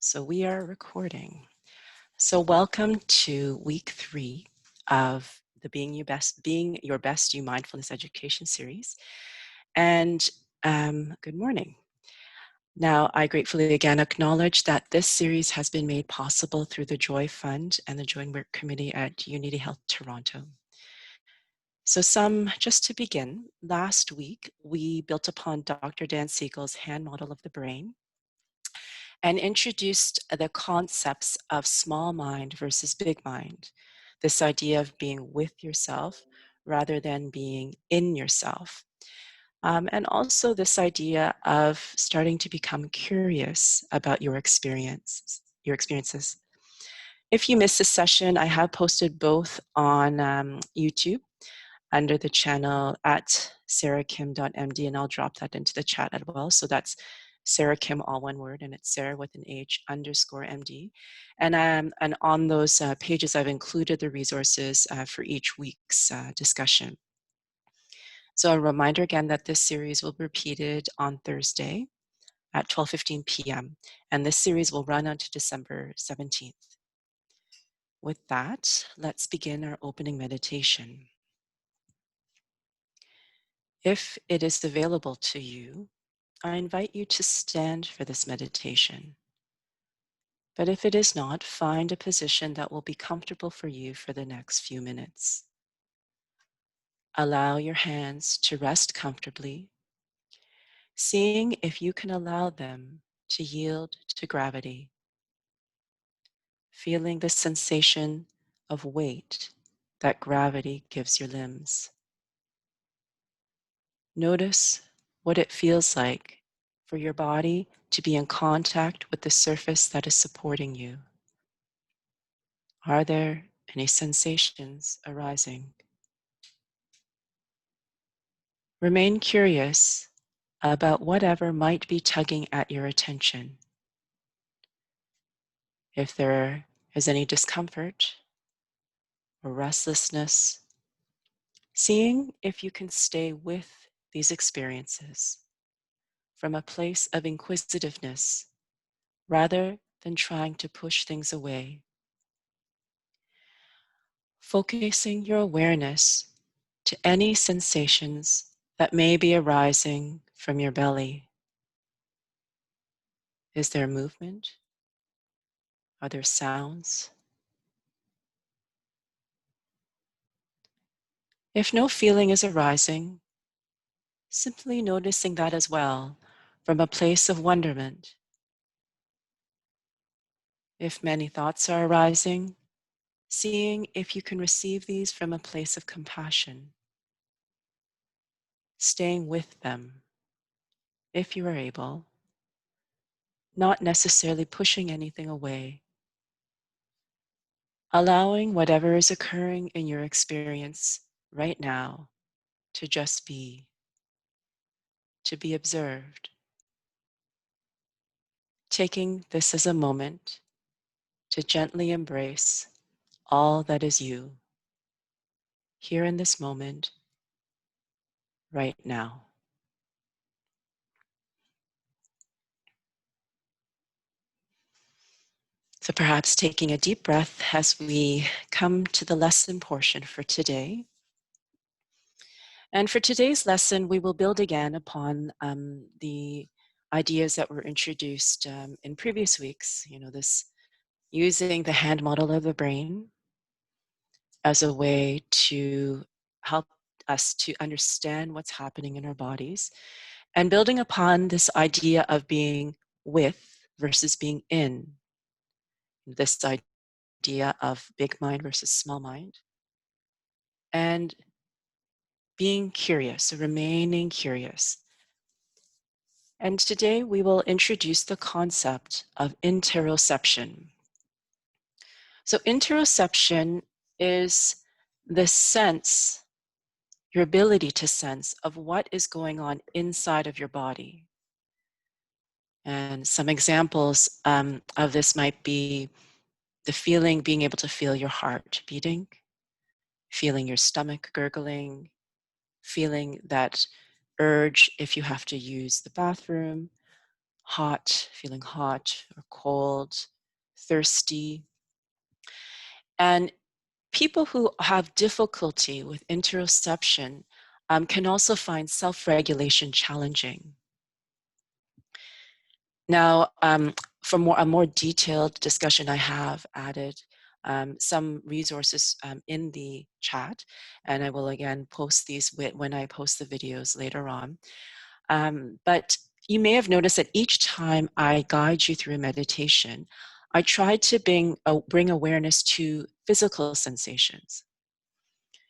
So we are recording. So welcome to week 3 of the Being Your Best You Mindfulness Education series. And good morning. Now, I gratefully again acknowledge that this series has been made possible through the Joy Fund and the Joint Work Committee at Unity Health Toronto. So just to begin, last week we built upon Dr. Dan Siegel's hand model of the brain and introduced the concepts of small mind versus big mind. This idea of being with yourself rather than being in yourself. And also this idea of starting to become curious about your experiences. If you missed this session, I have posted both on YouTube under the channel at sarahkim.md, and I'll drop that into the chat as well. So that's Sarah Kim, all one word, and it's Sarah with an H_MD. And on those pages, I've included the resources for each week's discussion. So a reminder again that this series will be repeated on Thursday at 12:15 p.m. And this series will run until December 17th. With that, let's begin our opening meditation. If it is available to you, I invite you to stand for this meditation. But if it is not, find a position that will be comfortable for you for the next few minutes. Allow your hands to rest comfortably, seeing if you can allow them to yield to gravity, feeling the sensation of weight that gravity gives your limbs. Notice what it feels like for your body to be in contact with the surface that is supporting you. Are there any sensations arising? Remain curious about whatever might be tugging at your attention. If there is any discomfort or restlessness, seeing if you can stay with these experiences from a place of inquisitiveness rather than trying to push things away. Focusing your awareness to any sensations that may be arising from your belly. Is there movement? Are there sounds? If no feeling is arising, simply noticing that as well from a place of wonderment. If many thoughts are arising, seeing if you can receive these from a place of compassion. Staying with them, if you are able, not necessarily pushing anything away. Allowing whatever is occurring in your experience right now to just be, to be observed. Taking this as a moment to gently embrace all that is you, here in this moment, right now. So perhaps taking a deep breath as we come to the lesson portion for today. And for today's lesson, we will build again upon the ideas that were introduced in previous weeks. You know, this using the hand model of the brain as a way to help us to understand what's happening in our bodies, and building upon this idea of being with versus being in, this idea of big mind versus small mind, and being curious, so remaining curious. And today we will introduce the concept of interoception. So interoception is the sense, your ability to sense of what is going on inside of your body. And some examples of this might be the feeling, being able to feel your heart beating, feeling your stomach gurgling, feeling that urge if you have to use the bathroom, hot, feeling hot or cold, thirsty. And people who have difficulty with interoception can also find self-regulation challenging. Now, for a more detailed discussion, I have added some resources in the chat, and I will again post these when I post the videos later on. But you may have noticed that each time I guide you through a meditation, I try to bring awareness to physical sensations.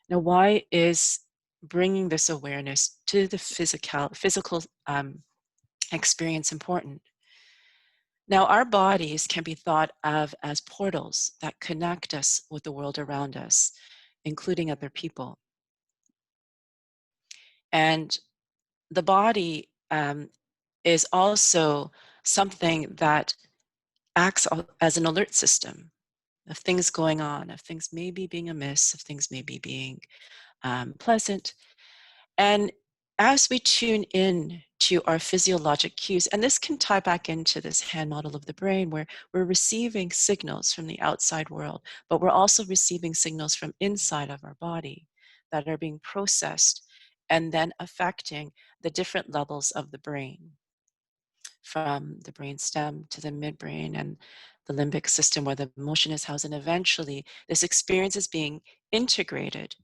Now, why is bringing this awareness to the physical experience important? Now, our bodies can be thought of as portals that connect us with the world around us, including other people. And the body is also something that acts as an alert system of things going on, of things maybe being amiss, of things maybe being pleasant. And as we tune in to our physiologic cues, and this can tie back into this hand model of the brain where we're receiving signals from the outside world, but we're also receiving signals from inside of our body that are being processed and then affecting the different levels of the brain, from the brain stem to the midbrain and the limbic system where the emotion is housed. And eventually this experience is being integrated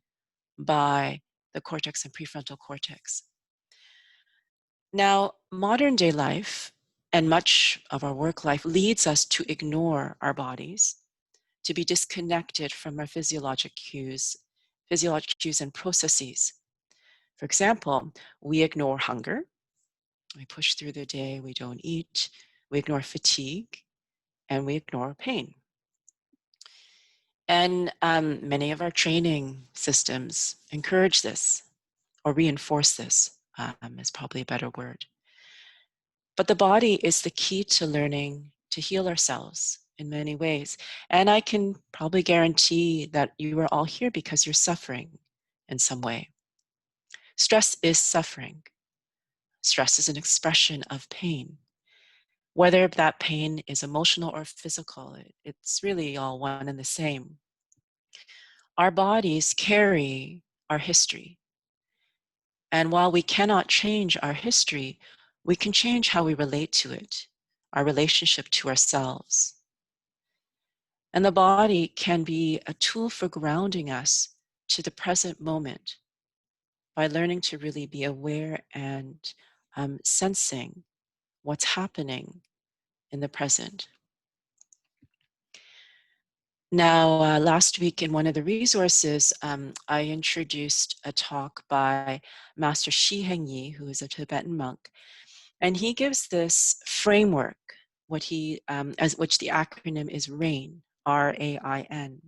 by the cortex and prefrontal cortex. Now, modern day life and much of our work life leads us to ignore our bodies, to be disconnected from our physiologic cues and processes. For example, we ignore hunger, we push through the day, we don't eat, we ignore fatigue, and we ignore pain. And many of our training systems encourage this or reinforce this, is probably a better word. But the body is the key to learning to heal ourselves in many ways. And I can probably guarantee that you are all here because you're suffering in some way. Stress is suffering. Stress is an expression of pain. Whether that pain is emotional or physical, it's really all one and the same. Our bodies carry our history. And while we cannot change our history, we can change how we relate to it, our relationship to ourselves. And the body can be a tool for grounding us to the present moment by learning to really be aware and sensing what's happening in the present. Now, last week in one of the resources, I introduced a talk by Master Shi Heng Yi, who is a Tibetan monk, and he gives this framework, which the acronym is RAIN, R-A-I-N,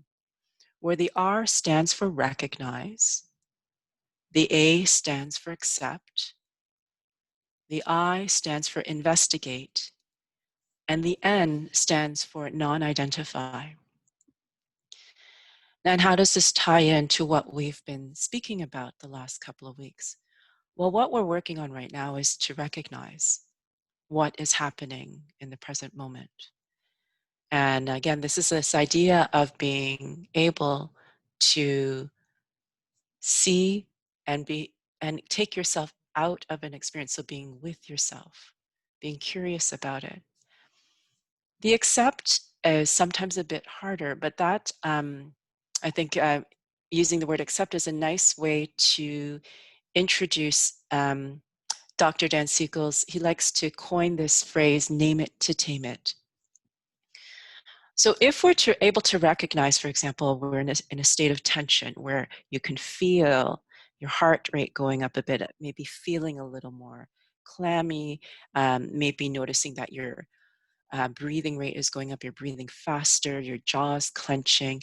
where the R stands for recognize, the A stands for accept, the I stands for investigate, and the N stands for non-identify. And how does this tie into what we've been speaking about the last couple of weeks? Well, what we're working on right now is to recognize what is happening in the present moment. And again, this is this idea of being able to see and take yourself out of an experience. So being with yourself, being curious about it. The accept is sometimes a bit harder, but that I think using the word accept is a nice way to introduce Dr. Dan Siegel's, he likes to coin this phrase, name it to tame it. So if we're able to recognize, for example, we're in a state of tension where you can feel your heart rate going up a bit, maybe feeling a little more clammy, maybe noticing that your breathing rate is going up, you're breathing faster, your jaw's clenching.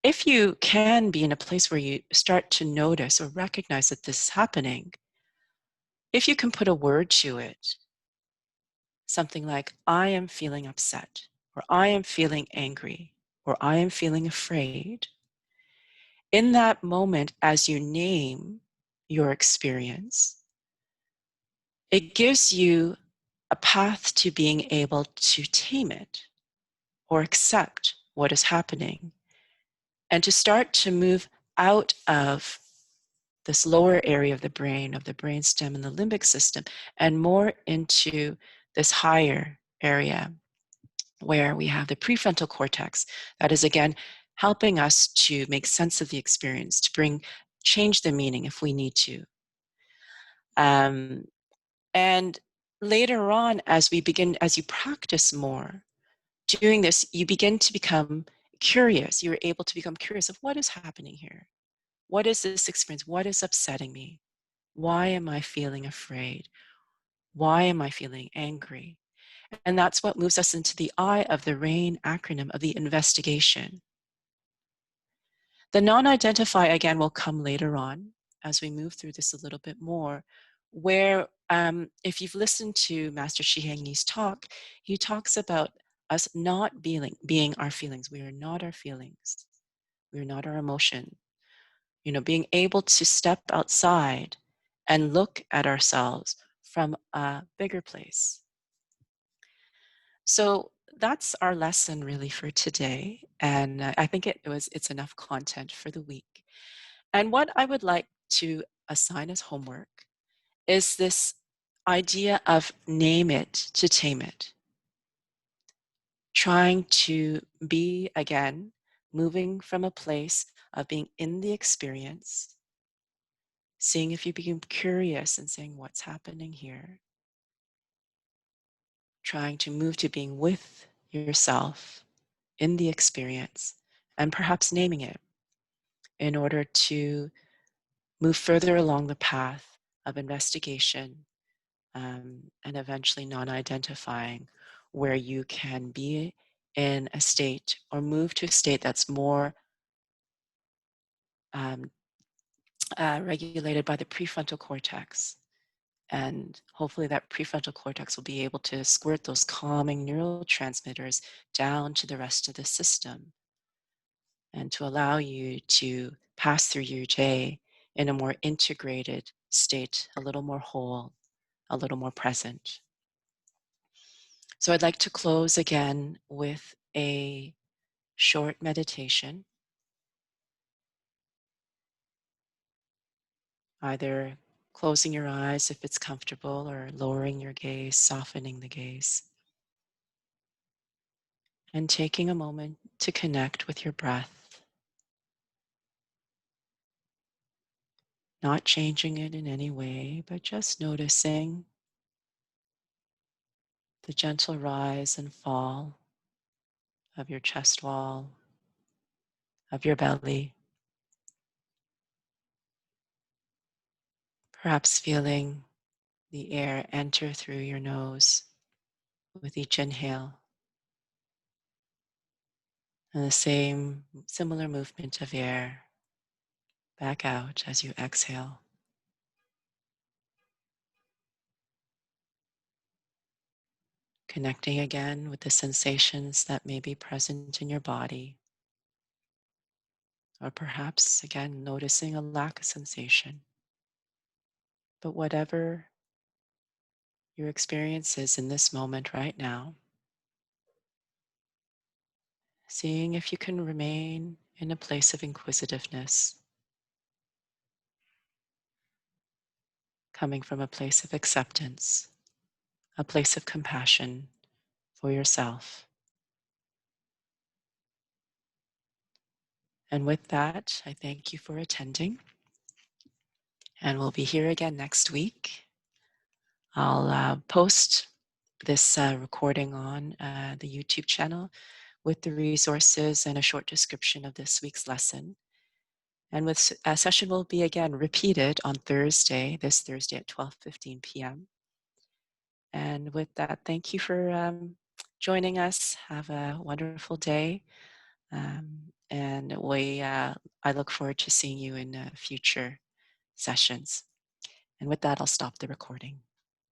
If you can be in a place where you start to notice or recognize that this is happening, if you can put a word to it, something like, I am feeling upset, or I am feeling angry, or I am feeling afraid, in that moment, as you name your experience, it gives you a path to being able to tame it or accept what is happening, and to start to move out of this lower area of the brainstem and the limbic system, and more into this higher area where we have the prefrontal cortex that is, again, helping us to make sense of the experience, to change the meaning if we need to. And later on, as you practice more doing this, you begin to become curious. You're able to become curious of what is happening here. What is this experience? What is upsetting me? Why am I feeling afraid? Why am I feeling angry? And that's what moves us into the I of the RAIN acronym of the investigation. The non-identify, again, will come later on as we move through this a little bit more, where if you've listened to Master Shi Heng Yi's talk, he talks about us not being our feelings. We are not our feelings. We are not our emotion. Being able to step outside and look at ourselves from a bigger place. So that's our lesson really for today. And I think it's enough content for the week. And what I would like to assign as homework is this idea of name it to tame it. Trying to be, again, moving from a place of being in the experience, seeing if you become curious and saying, what's happening here? Trying to move to being with yourself in the experience, and perhaps naming it in order to move further along the path of investigation, and eventually non-identifying, where you can be in a state or move to a state that's more um, regulated by the prefrontal cortex. And hopefully that prefrontal cortex will be able to squirt those calming neurotransmitters down to the rest of the system, and to allow you to pass through your day in a more integrated state, a little more whole, a little more present. So I'd like to close again with a short meditation, either closing your eyes if it's comfortable, or lowering your gaze, softening the gaze, and taking a moment to connect with your breath, not changing it in any way, but just noticing the gentle rise and fall of your chest wall, of your belly, perhaps feeling the air enter through your nose with each inhale, and the same similar movement of air back out as you exhale. Connecting again with the sensations that may be present in your body, or perhaps again noticing a lack of sensation. But whatever your experience is in this moment right now, seeing if you can remain in a place of inquisitiveness, coming from a place of acceptance, a place of compassion for yourself. And with that, I thank you for attending, and we'll be here again next week. I'll post this recording on the YouTube channel with the resources and a short description of this week's lesson. And a session will be again repeated on Thursday, this Thursday at 12:15 p.m. And with that, thank you for joining us. Have a wonderful day. And I look forward to seeing you in future sessions. And with that, I'll stop the recording.